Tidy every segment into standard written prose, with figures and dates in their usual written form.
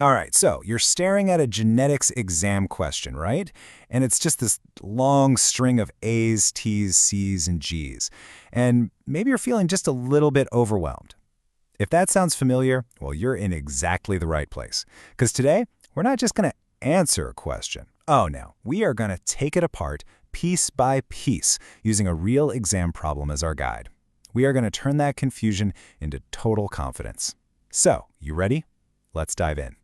All right, so you're staring at a genetics exam question, right? And it's just this long string of A's, T's, C's, and G's. And maybe you're feeling just a little bit overwhelmed. If that sounds familiar, well, you're in exactly the right place. Because today, we're not just going to answer a question. Oh, no. We are going to take it apart piece by piece using a real exam problem as our guide. We are going to turn that confusion into total confidence. So, you ready? Let's dive in.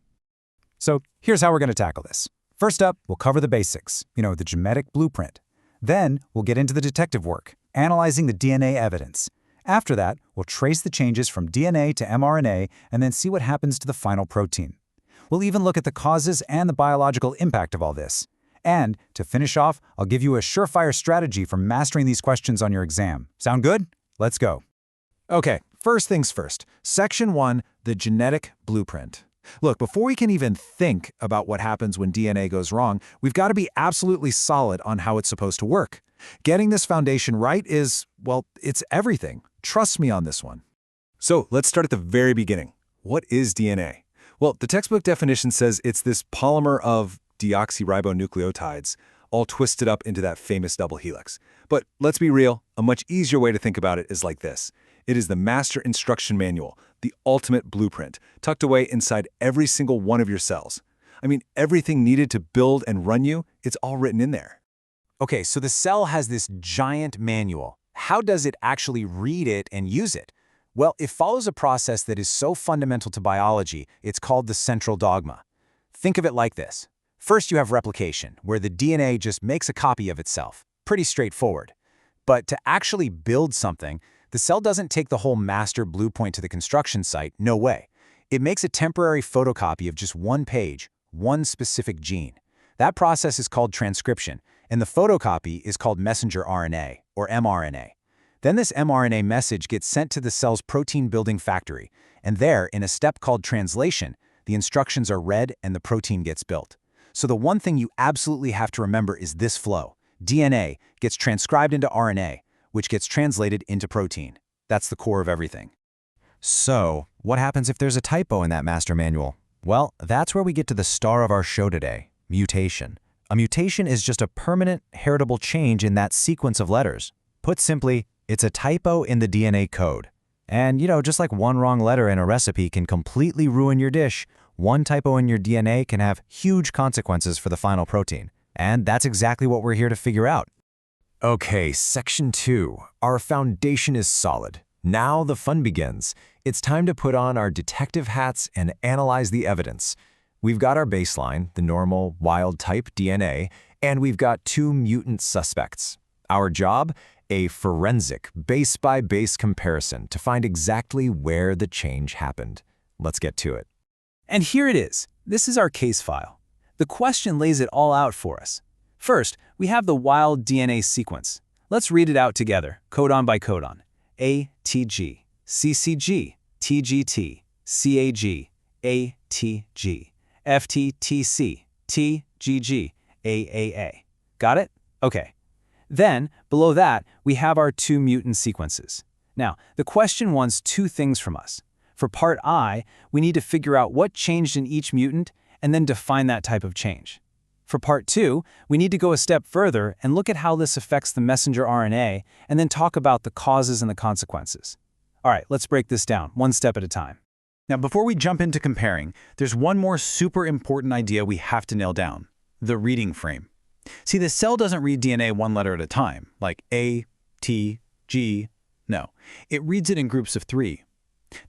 So here's how we're going to tackle this. First up, we'll cover the basics, the genetic blueprint. Then we'll get into the detective work, analyzing the DNA evidence. After that, we'll trace the changes from DNA to mRNA and then see what happens to the final protein. We'll even look at the causes and the biological impact of all this. And to finish off, I'll give you a surefire strategy for mastering these questions on your exam. Sound good? Let's go. Okay, first things first. Section 1, the genetic blueprint. Look, before we can even think about what happens when DNA goes wrong, we've got to be absolutely solid on how it's supposed to work. Getting this foundation right is, well, it's everything. Trust me on this one. So let's start at the very beginning. What is DNA? Well, the textbook definition says it's this polymer of deoxyribonucleotides, all twisted up into that famous double helix. But let's be real, a much easier way to think about it is like this. It is the master instruction manual, the ultimate blueprint, tucked away inside every single one of your cells. I mean, everything needed to build and run you, it's all written in there. Okay, so the cell has this giant manual. How does it actually read it and use it? Well, it follows a process that is so fundamental to biology, it's called the central dogma. Think of it like this. First, you have replication, where the DNA just makes a copy of itself. Pretty straightforward. But to actually build something, the cell doesn't take the whole master blueprint to the construction site, no way. It makes a temporary photocopy of just one page, one specific gene. That process is called transcription, and the photocopy is called messenger RNA, or mRNA. Then this mRNA message gets sent to the cell's protein-building factory, and there, in a step called translation, the instructions are read and the protein gets built. So the one thing you absolutely have to remember is this flow. DNA gets transcribed into RNA, which gets translated into protein. That's the core of everything. So, what happens if there's a typo in that master manual? Well, that's where we get to the star of our show today, mutation. A mutation is just a permanent, heritable change in that sequence of letters. Put simply, it's a typo in the DNA code. And, just like one wrong letter in a recipe can completely ruin your dish, one typo in your DNA can have huge consequences for the final protein. And that's exactly what we're here to figure out. Okay, Section 2. Our foundation is solid. Now the fun begins. It's time to put on our detective hats and analyze the evidence. We've got our baseline, the normal wild-type DNA, and we've got 2 mutant suspects. Our job? A forensic, base-by-base comparison to find exactly where the change happened. Let's get to it. And here it is. This is our case file. The question lays it all out for us. First, we have the wild DNA sequence. Let's read it out together, codon by codon. ATG, CCG, TGT, CAG, ATG, FTTC, TGG, AAA. Got it? Okay. Then, below that, we have our 2 mutant sequences. Now, the question wants 2 things from us. For part I, we need to figure out what changed in each mutant and then define that type of change. For part 2, we need to go a step further and look at how this affects the messenger RNA and then talk about the causes and the consequences. All right, let's break this down, one step at a time. Now, before we jump into comparing, there's one more super important idea we have to nail down: the reading frame. See, the cell doesn't read DNA one letter at a time, like A, T, G. No, it reads it in groups of 3.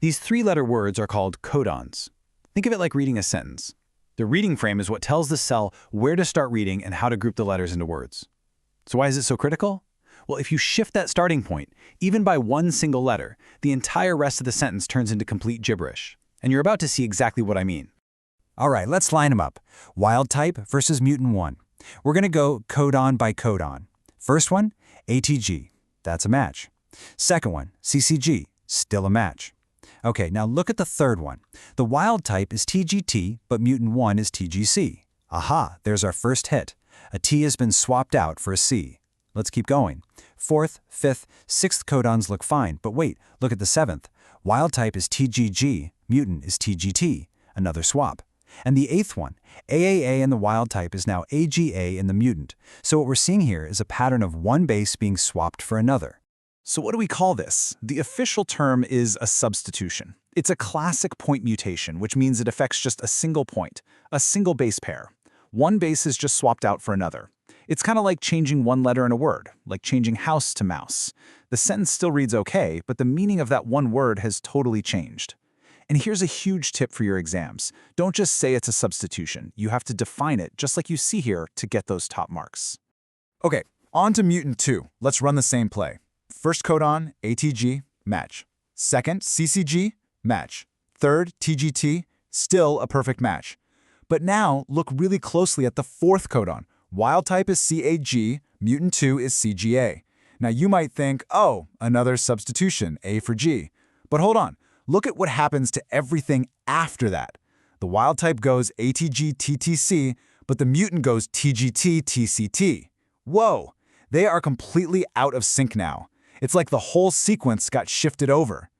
These 3-letter words are called codons. Think of it like reading a sentence. The reading frame is what tells the cell where to start reading and how to group the letters into words. So why is it so critical? Well, if you shift that starting point, even by one single letter, the entire rest of the sentence turns into complete gibberish. And you're about to see exactly what I mean. All right, let's line them up. Wild type versus mutant 1. We're going to go codon by codon. First one, ATG. That's a match. Second one, CCG. Still a match. Okay, now look at the third one. The wild type is TGT, but mutant 1 is TGC. Aha, there's our first hit. A T has been swapped out for a C. Let's keep going. 4th, 5th, 6th codons look fine, but wait, look at the 7th. Wild type is TGG, mutant is TGT. Another swap. And the eighth one, AAA in the wild type, is now AGA in the mutant. So what we're seeing here is a pattern of one base being swapped for another. So what do we call this? The official term is a substitution. It's a classic point mutation, which means it affects just a single point, a single base pair. One base is just swapped out for another. It's kind of like changing one letter in a word, like changing house to mouse. The sentence still reads okay, but the meaning of that one word has totally changed. And here's a huge tip for your exams. Don't just say it's a substitution. You have to define it, just like you see here, to get those top marks. Okay, on to mutant 2. Let's run the same play. First codon, ATG, match. Second, CCG, match. Third, TGT, still a perfect match. But now, look really closely at the fourth codon. Wild type is CAG, mutant 2 is CGA. Now you might think, oh, another substitution, A for G. But hold on, look at what happens to everything after that. The wild type goes ATG TTC, but the mutant goes TGT TCT. Whoa, they are completely out of sync now. It's like the whole sequence got shifted over.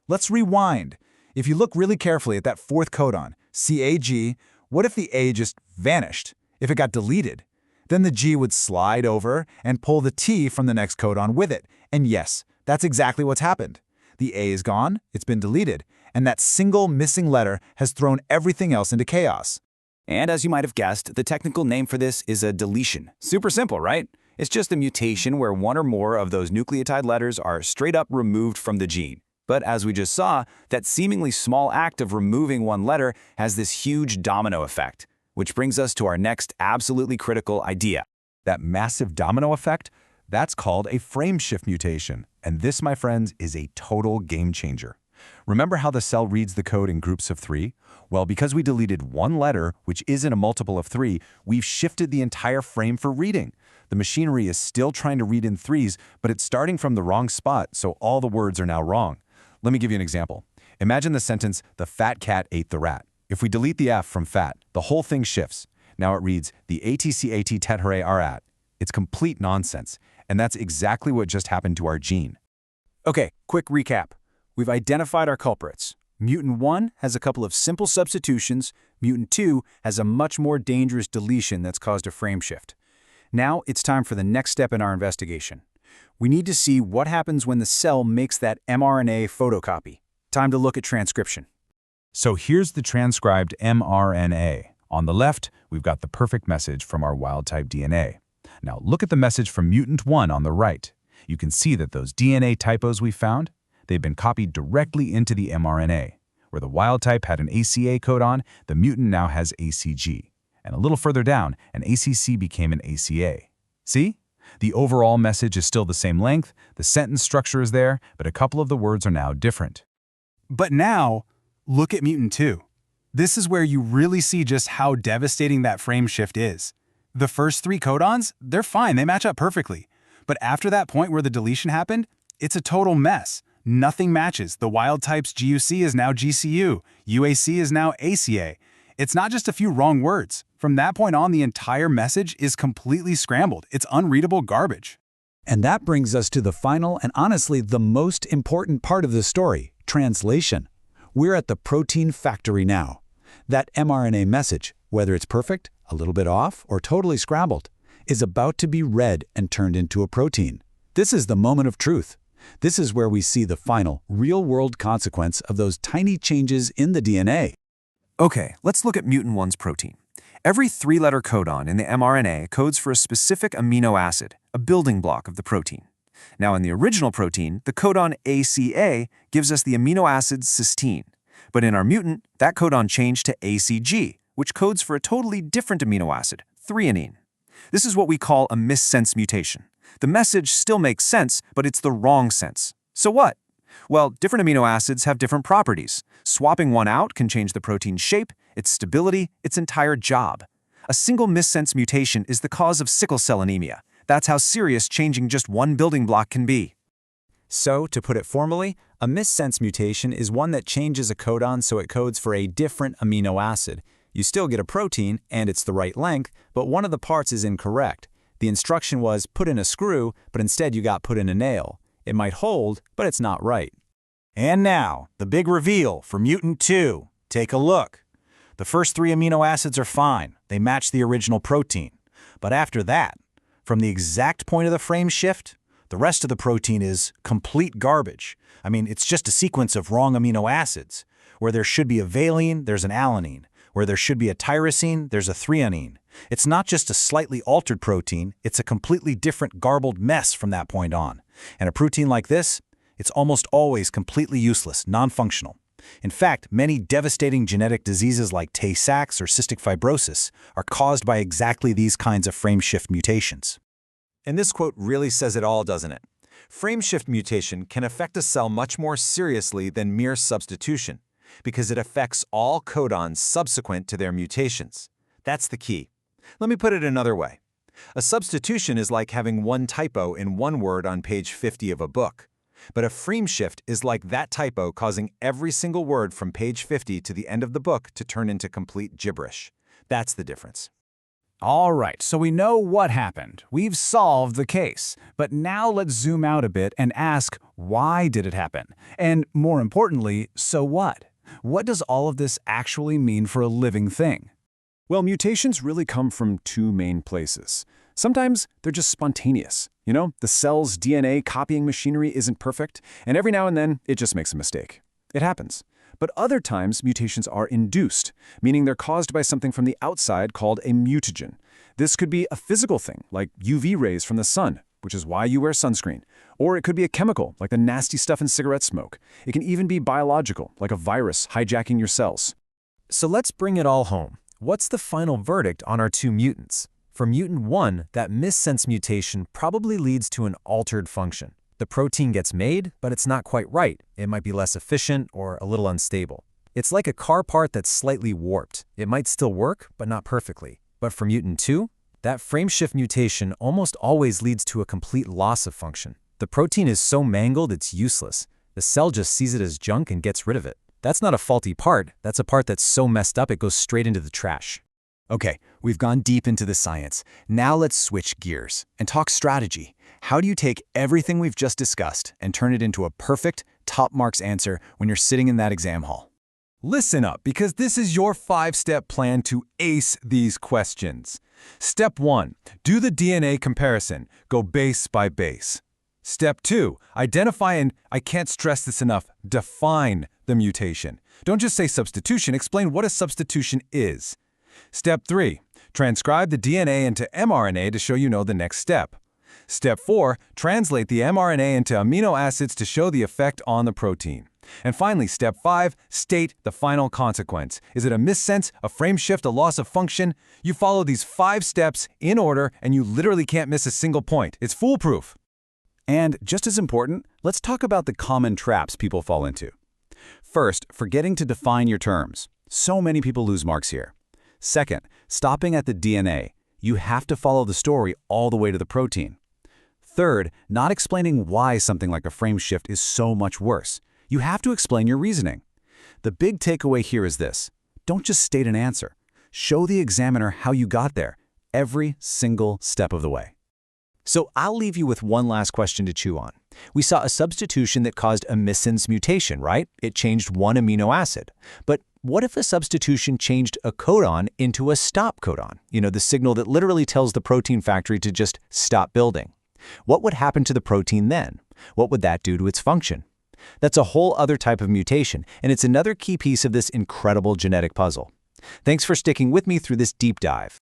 Let's rewind. If you look really carefully at that fourth codon, CAG, what if the A just vanished? If it got deleted? Then the G would slide over and pull the T from the next codon with it. And yes, that's exactly what's happened. The A is gone, it's been deleted, and that single missing letter has thrown everything else into chaos. And as you might have guessed, the technical name for this is a deletion. Super simple, right? It's just a mutation where one or more of those nucleotide letters are straight up removed from the gene. But as we just saw, that seemingly small act of removing one letter has this huge domino effect, which brings us to our next absolutely critical idea. That massive domino effect? That's called a frame shift mutation. And this, my friends, is a total game changer. Remember how the cell reads the code in groups of 3? Well, because we deleted one letter, which isn't a multiple of 3, we've shifted the entire frame for reading. The machinery is still trying to read in 3s, but it's starting from the wrong spot, so all the words are now wrong. Let me give you an example. Imagine the sentence, "The fat cat ate the rat." If we delete the F from fat, the whole thing shifts. Now it reads, "The ATCAT tetrae are at." It's complete nonsense, and that's exactly what just happened to our gene. Okay, quick recap. We've identified our culprits. Mutant 1 has a couple of simple substitutions. Mutant 2 has a much more dangerous deletion that's caused a frame shift. Now it's time for the next step in our investigation. We need to see what happens when the cell makes that mRNA photocopy. Time to look at transcription. So here's the transcribed mRNA. On the left, we've got the perfect message from our wild-type DNA. Now look at the message from mutant 1 on the right. You can see that those DNA typos we found, they've been copied directly into the mRNA. Where the wild type had an ACA codon, the mutant now has ACG. And a little further down, an ACC became an ACA. See? The overall message is still the same length, the sentence structure is there, but a couple of the words are now different. But now, look at mutant 2. This is where you really see just how devastating that frame shift is. The first 3 codons, they're fine, they match up perfectly. But after that point where the deletion happened, it's a total mess. Nothing matches. The wild type's GUC is now GCU. UAC is now ACA. It's not just a few wrong words. From that point on, the entire message is completely scrambled. It's unreadable garbage. And that brings us to the final and honestly the most important part of the story, translation. We're at the protein factory now. That mRNA message, whether it's perfect, a little bit off, or totally scrambled, is about to be read and turned into a protein. This is the moment of truth. This is where we see the final, real-world consequence of those tiny changes in the DNA. Okay, let's look at mutant 1's protein. Every 3-letter codon in the mRNA codes for a specific amino acid, a building block of the protein. Now in the original protein, the codon ACA gives us the amino acid cysteine. But in our mutant, that codon changed to ACG, which codes for a totally different amino acid, threonine. This is what we call a missense mutation. The message still makes sense, but it's the wrong sense. So what? Well, different amino acids have different properties. Swapping one out can change the protein's shape, its stability, its entire job. A single missense mutation is the cause of sickle cell anemia. That's how serious changing just one building block can be. So, to put it formally, a missense mutation is one that changes a codon so it codes for a different amino acid. You still get a protein, and it's the right length, but one of the parts is incorrect. The instruction was put in a screw, but instead you got put in a nail. It might hold, but it's not right. And now, the big reveal for mutant 2. Take a look. The first 3 amino acids are fine. They match the original protein. But after that, from the exact point of the frame shift, the rest of the protein is complete garbage. I mean, it's just a sequence of wrong amino acids. Where there should be a valine, there's an alanine. Where there should be a tyrosine, there's a threonine. It's not just a slightly altered protein, it's a completely different garbled mess from that point on. And a protein like this, it's almost always completely useless, non-functional. In fact, many devastating genetic diseases like Tay-Sachs or cystic fibrosis are caused by exactly these kinds of frame-shift mutations. And this quote really says it all, doesn't it? Frame-shift mutation can affect a cell much more seriously than mere substitution, because it affects all codons subsequent to their mutations. That's the key. Let me put it another way. A substitution is like having one typo in one word on page 50 of a book. But a frame shift is like that typo causing every single word from page 50 to the end of the book to turn into complete gibberish. That's the difference. All right, so we know what happened. We've solved the case. But now let's zoom out a bit and ask, why did it happen? And more importantly, so what? What does all of this actually mean for a living thing? Well, mutations really come from 2 main places. Sometimes they're just spontaneous. The cell's DNA copying machinery isn't perfect, and every now and then it just makes a mistake. It happens. But other times mutations are induced, meaning they're caused by something from the outside called a mutagen. This could be a physical thing, like UV rays from the sun, which is why you wear sunscreen. Or it could be a chemical, like the nasty stuff in cigarette smoke. It can even be biological, like a virus hijacking your cells. So let's bring it all home. What's the final verdict on our 2 mutants? For mutant 1, that missense mutation probably leads to an altered function. The protein gets made, but it's not quite right. It might be less efficient or a little unstable. It's like a car part that's slightly warped. It might still work, but not perfectly. But for mutant 2, that frameshift mutation almost always leads to a complete loss of function. The protein is so mangled it's useless. The cell just sees it as junk and gets rid of it. That's not a faulty part. That's a part that's so messed up it goes straight into the trash. Okay, we've gone deep into the science. Now let's switch gears and talk strategy. How do you take everything we've just discussed and turn it into a perfect, top marks answer when you're sitting in that exam hall? Listen up, because this is your 5-step plan to ace these questions. Step 1, do the DNA comparison. Go base by base. Step 2, identify and, I can't stress this enough, define the mutation. Don't just say substitution, explain what a substitution is. Step 3, transcribe the DNA into mRNA to show you know the next step. Step 4, translate the mRNA into amino acids to show the effect on the protein. And finally, step 5, state the final consequence. Is it a missense, a frame shift, a loss of function? You follow these 5 steps in order and you literally can't miss a single point. It's foolproof. And just as important, let's talk about the common traps people fall into. First, forgetting to define your terms. So many people lose marks here. Second, stopping at the DNA. You have to follow the story all the way to the protein. Third, not explaining why something like a frame shift is so much worse. You have to explain your reasoning. The big takeaway here is this. Don't just state an answer. Show the examiner how you got there, every single step of the way. So I'll leave you with one last question to chew on. We saw a substitution that caused a missense mutation, right? It changed one amino acid. But what if a substitution changed a codon into a stop codon? The signal that literally tells the protein factory to just stop building. What would happen to the protein then? What would that do to its function? That's a whole other type of mutation, and it's another key piece of this incredible genetic puzzle. Thanks for sticking with me through this deep dive.